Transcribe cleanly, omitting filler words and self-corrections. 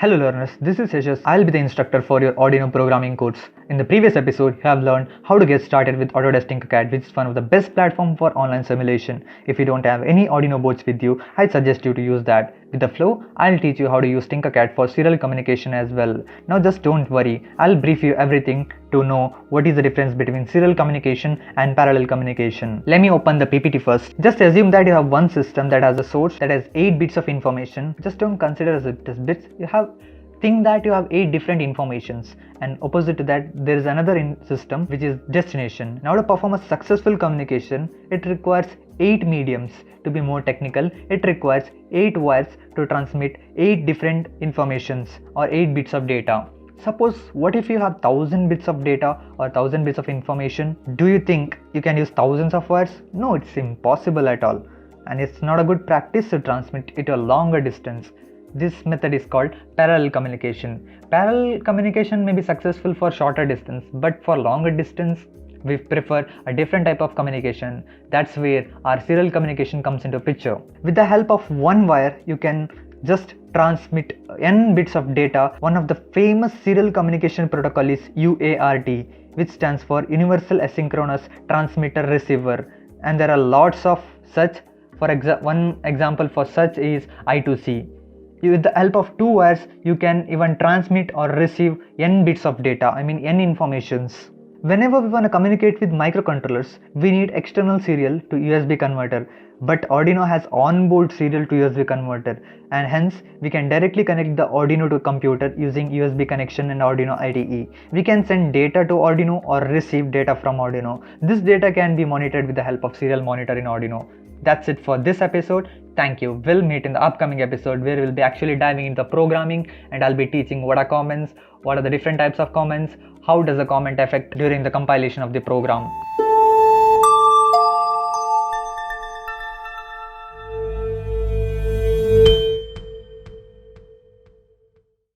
Hello learners, this is Yashas. I'll be the instructor for your Arduino programming course. In the previous episode, you have learned how to get started with Autodesk Tinkercad, which is one of the best platforms for online simulation. If you don't have any Arduino boards with you, I suggest you to use that. With the flow, I'll teach you how to use Tinkercad for serial communication as well. Now just don't worry, I'll brief you everything to know what is the difference between serial communication and parallel communication. Let me open the PPT first. Just assume that you have one system that has a source that has 8 bits of information. Just don't consider it as bits. Think that you have 8 different informations, and opposite to that there is another system which is destination. Now to perform a successful communication, it requires 8 mediums. To be more technical, it requires 8 wires to transmit 8 different informations or 8 bits of data. Suppose, what if you have 1000 bits of data or 1000 bits of information? Do you think you can use thousands of wires? No, it's impossible at all, and it's not a good practice to transmit it a longer distance. This method is called parallel communication. Parallel communication may be successful for shorter distance, but for longer distance, we prefer a different type of communication. That's where our serial communication comes into picture. With the help of one wire, you can just transmit n bits of data. One of the famous serial communication protocol is UART, which stands for Universal Asynchronous Transmitter Receiver, and there are lots of such. One example for such is I2C. With the help of 2 wires, you can even transmit or receive n bits of data, n informations. Whenever we want to communicate with microcontrollers, we need external serial to USB converter, but Arduino has onboard serial to USB converter, and hence we can directly connect the Arduino to computer using USB connection and Arduino IDE. We can send data to Arduino or receive data from Arduino. This data can be monitored with the help of serial monitor in Arduino. That's it for this episode. Thank you. We'll meet in the upcoming episode where we'll be actually diving into programming, and I'll be teaching what are comments, what are the different types of comments, how does a comment affect during the compilation of the program.